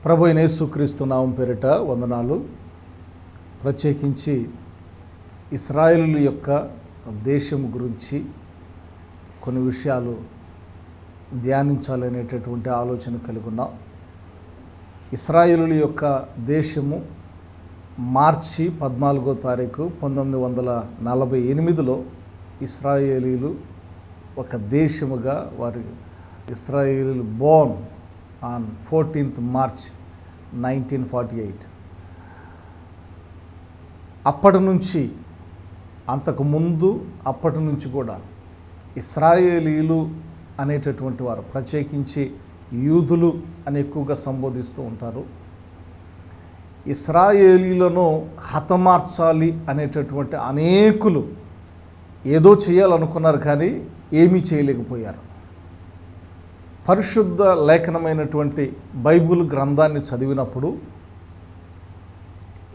ప్రభు అయిన యేసుక్రీస్తు నామం పేరిట వందనాలు. ప్రత్యేకించి ఇశ్రాయేలు యొక్క దేశం గురించి కొన్ని విషయాలు ధ్యానించాలనేటటువంటి ఆలోచన కలిగి ఉన్నాం. ఇశ్రాయేలు యొక్క దేశము మార్చి 14వ తారీఖు 1948లో ఇశ్రాయేలీలు ఒక దేశముగా వారి ఇశ్రాయేలు బోర్న్ ఆన్ 14th March 1948. అప్పటి నుంచి అంతకుముందు అప్పటి నుంచి కూడా ఇశ్రాయేలీలు అనేటటువంటి వారు, ప్రత్యేకించి యూదులు అని ఎక్కువగా సంబోధిస్తూ ఉంటారు. ఇశ్రాయేలీలను హతమార్చాలి అనేటటువంటి అనేకులు ఏదో చేయాలనుకున్నారు, కానీ ఏమీ చేయలేకపోయారు. పరిశుద్ధ లేఖనమైనటువంటి బైబిల్ గ్రంథాన్ని చదివినప్పుడు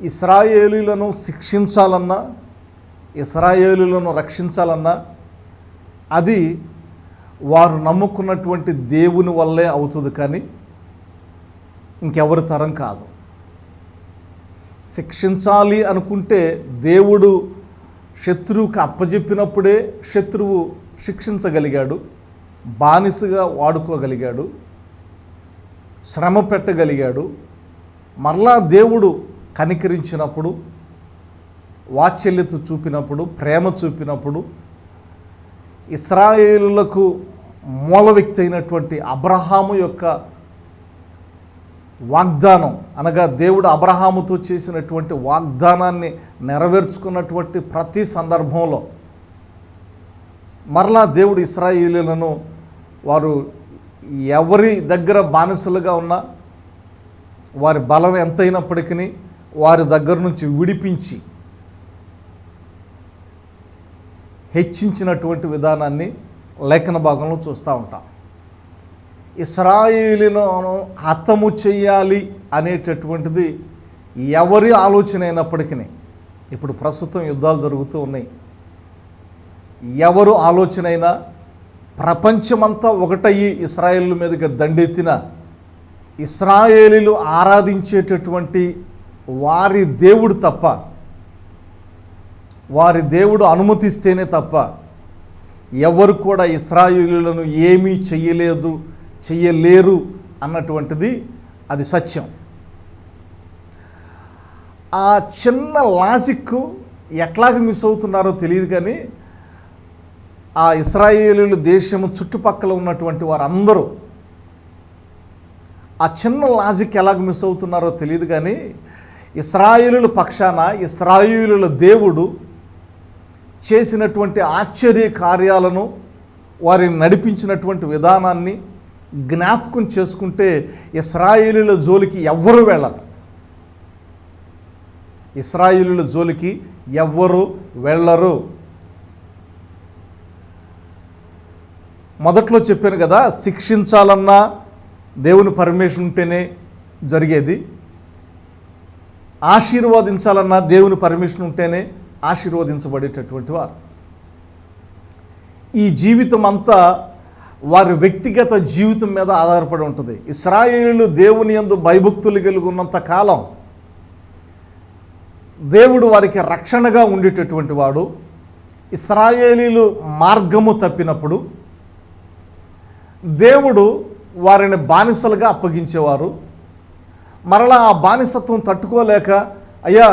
ఇశ్రాయేలీలను శిక్షించాలన్నా, ఇశ్రాయేలీలను రక్షించాలన్నా అది వారు నమ్ముకున్నటువంటి దేవుని వల్లే అవుతుంది, కానీ ఇంకెవరి తరం కాదు. శిక్షించాలి అనుకుంటే దేవుడు శత్రువుకి అప్పజెప్పినప్పుడే శత్రువు శిక్షించగలిగాడు, బానిసగా వాడుకోగలిగాడు, శ్రమ పెట్టగలిగాడు. మరలా దేవుడు కనికరించినప్పుడు, వాత్సల్యత చూపినప్పుడు, ప్రేమ చూపినప్పుడు ఇశ్రాయేలులకు మూల వ్యక్తి అయినటువంటి అబ్రహాము యొక్క వాగ్దానం, అనగా దేవుడు అబ్రహాముతో చేసినటువంటి వాగ్దానాన్ని నెరవేర్చుకున్నటువంటి ప్రతి సందర్భంలో మరలా దేవుడు ఇశ్రాయేలీలను వారు ఎవరి దగ్గర బానిసలుగా ఉన్నా, వారి బలం ఎంతైనప్పటికీ వారి దగ్గర నుంచి విడిపించి హెచ్చించినటువంటి విధానాన్ని లేఖన భాగంలో చూస్తూ ఉంటాం. ఇశ్రాయేలీలను హతము చేయాలి అనేటటువంటిది ఎవరి ఆలోచన అయినప్పటికీ, ఇప్పుడు ప్రస్తుతం యుద్ధాలు జరుగుతూ ఉన్నాయి, ఎవరు ఆలోచన అయినా ప్రపంచమంతా ఒకటయ్యి ఇశ్రాయేలు మీదకి దండెత్తిన ఇశ్రాయేలీలు ఆరాధించేటటువంటి వారి దేవుడు తప్ప, వారి దేవుడు అనుమతిస్తేనే తప్ప ఎవరు కూడా ఇశ్రాయేలీలను ఏమీ చెయ్యలేరు అన్నటువంటిది అది సత్యం. ఆ చిన్న లాజిక్ ఎట్లాగ మిస్ అవుతున్నారో తెలియదు, కానీ ఆ ఇశ్రాయేలీలు దేశము చుట్టుపక్కల ఉన్నటువంటి వారందరూ ఆ చిన్న లాజిక్ ఎలాగ మిస్ అవుతున్నారో తెలియదు, కానీ ఇశ్రాయేలీల పక్షాన ఇశ్రాయేలీల దేవుడు చేసినటువంటి ఆశ్చర్య కార్యాలను, వారిని నడిపించినటువంటి విధానాన్ని జ్ఞాపకం చేసుకుంటే ఇశ్రాయేలీల జోలికి ఎవ్వరూ వెళ్ళరు. ఇశ్రాయేలీల జోలికి ఎవ్వరూ వెళ్ళరు. మొదట్లో చెప్పాను కదా, శిక్షించాలన్నా దేవుని పర్మిషన్ ఉంటేనే జరిగేది, ఆశీర్వదించాలన్నా దేవుని పర్మిషన్ ఉంటేనే ఆశీర్వదించబడేటటువంటి వారు. ఈ జీవితం అంతా వారి వ్యక్తిగత జీవితం మీద ఆధారపడి ఉంటుంది. ఇశ్రాయేలీలు దేవుని యందు భయభక్తులు కలిగి ఉన్నంత కాలం దేవుడు వారికి రక్షణగా ఉండేటటువంటి వాడు. ఇశ్రాయేలీలు మార్గము తప్పినప్పుడు దేవుడు వారిని బానిసలుగా అప్పగించేవారు. మరలా ఆ బానిసత్వం తట్టుకోలేక, అయ్యా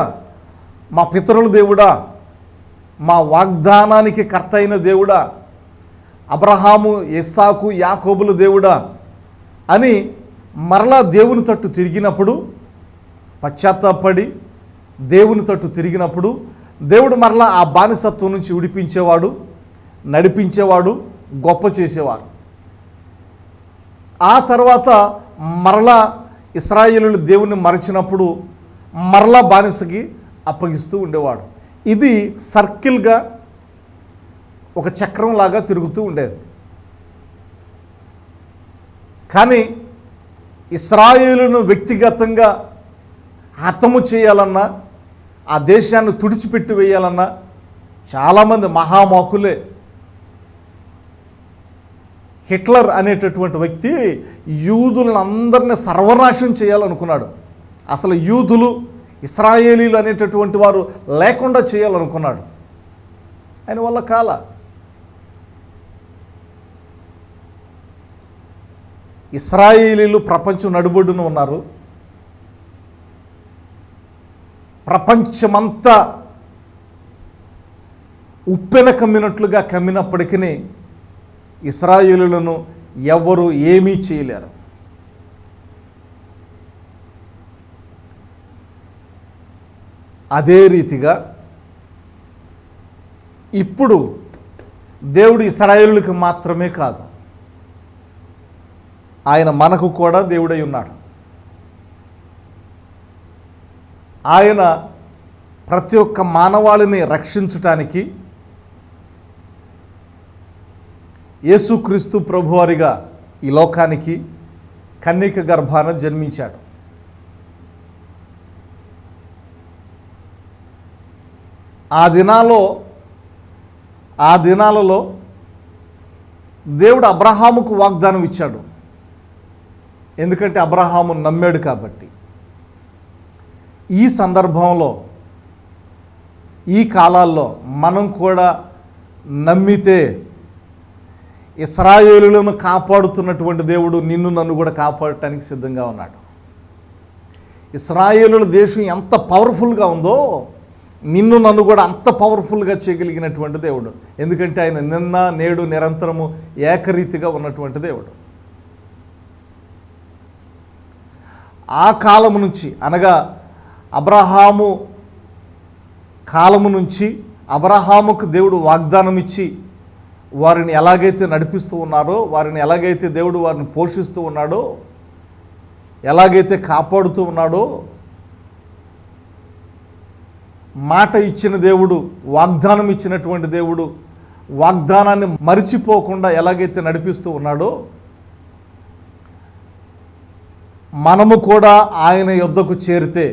మా పితరుల దేవుడా, మా వాగ్దానానికి కర్త అయిన దేవుడా, అబ్రహాము, ఇస్సాకు, యాకోబుల దేవుడా అని మరలా దేవుని తట్టు తిరిగినప్పుడు, పశ్చాత్తాపడి దేవుని తట్టు తిరిగినప్పుడు దేవుడు మరలా ఆ బానిసత్వం నుంచి విడిపించేవాడు, నడిపించేవాడు, గొప్ప చేసేవాడు. ఆ తర్వాత మరలా ఇశ్రాయేలీలు దేవుని మరచినప్పుడు మరలా బానిసకి అప్పగిస్తూ ఉండేవాడు. ఇది సర్కిల్గా ఒక చక్రం లాగా తిరుగుతూ ఉండేది. కానీ ఇశ్రాయేలును వ్యక్తిగతంగా హతము చేయాలన్నా, ఆ దేశాన్ని తుడిచిపెట్టి వేయాలన్నా చాలామంది మహామోకులే హిట్లర్ అనేటటువంటి వ్యక్తి యూదులను అందరినీ సర్వనాశనం చేయాలనుకున్నాడు. అసలు యూదులు, ఇశ్రాయేలీలు అనేటటువంటి వారు లేకుండా చేయాలనుకున్నాడు. ఆయన వల్ల కాల. ఇశ్రాయేలీలు ప్రపంచం నడుబొడ్డున ఉన్నారు. ప్రపంచమంతా ఉప్పెన కమ్మినట్లుగా కమ్మినప్పటికీ ఇశ్రాయేలులను ఎవ్వరూ ఏమీ చేయలేరు. అదే రీతిగా ఇప్పుడు దేవుడు ఇశ్రాయేలులకు మాత్రమే కాదు, ఆయన మనకు కూడా దేవుడై ఉన్నాడు. ఆయన ప్రతి ఒక్క మానవాళిని రక్షించటానికి యేసుక్రీస్తు ప్రభువారిగా ఈ లోకానికి కన్యక గర్భాన జన్మించాడు. ఆ దినాలలో దేవుడు అబ్రహాముకు వాగ్దానం ఇచ్చాడు. ఎందుకంటే అబ్రహాము నమ్మాడు కాబట్టి. ఈ సందర్భంలో, ఈ కాలాల్లో మనం కూడా నమ్మితే ఇశ్రాయేలులను కాపాడుతున్నటువంటి దేవుడు నిన్ను నన్ను కూడా కాపాడటానికి సిద్ధంగా ఉన్నాడు. ఇశ్రాయేలుల దేశం ఎంత పవర్ఫుల్గా ఉందో నిన్ను నన్ను కూడా అంత పవర్ఫుల్గా చేయగలిగినటువంటి దేవుడు. ఎందుకంటే ఆయన నిన్న నేడు నిరంతరము ఏకరీతిగా ఉన్నటువంటి దేవుడు. ఆ కాలము నుంచి, అనగా అబ్రహాము కాలము నుంచి అబ్రహాముకు దేవుడు వాగ్దానం ఇచ్చి వారిని ఎలాగైతే నడిపిస్తూ ఉన్నారో, వారిని ఎలాగైతే దేవుడు వారిని పోషిస్తూ ఉన్నాడో, ఎలాగైతే కాపాడుతూ ఉన్నాడో, మాట ఇచ్చిన దేవుడు, వాగ్దానం ఇచ్చినటువంటి దేవుడు వాగ్దానాన్ని మరిచిపోకుండా ఎలాగైతే నడిపిస్తూ ఉన్నాడో, మనము కూడా ఆయన యొద్దకు చేరితే,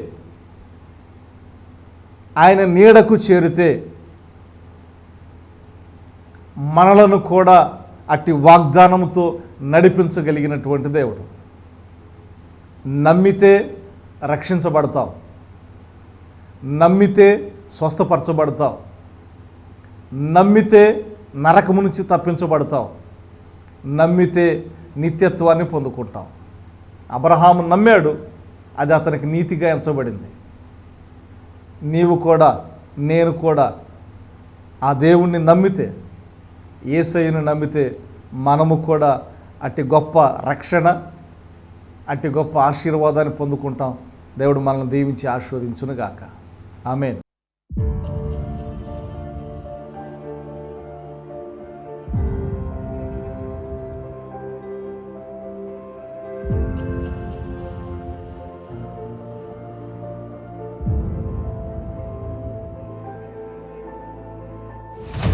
ఆయన నీడకు చేరితే మనలను కూడా అట్టి వాగ్దానంతో నడిపించగలిగినటువంటి దేవుడు. నమ్మితే రక్షించబడతావు, నమ్మితే స్వస్థపరచబడతావు, నమ్మితే నరకము నుంచి తప్పించబడతావు, నమ్మితే నిత్యత్వాన్ని పొందుకుంటావు. అబ్రహాము నమ్మాడు, అది అతనికి నీతిగా ఎంచబడింది. నీవు కూడా, నేను కూడా ఆ దేవుణ్ణి నమ్మితే, యేసయ్యను నమ్మితే మనము కూడా అట్టి గొప్ప రక్షణ, అట్టి గొప్ప ఆశీర్వాదాన్ని పొందుకుంటాం. దేవుడు మనల్ని దీవించి ఆశీర్వదించునుగాక. ఆమేన్.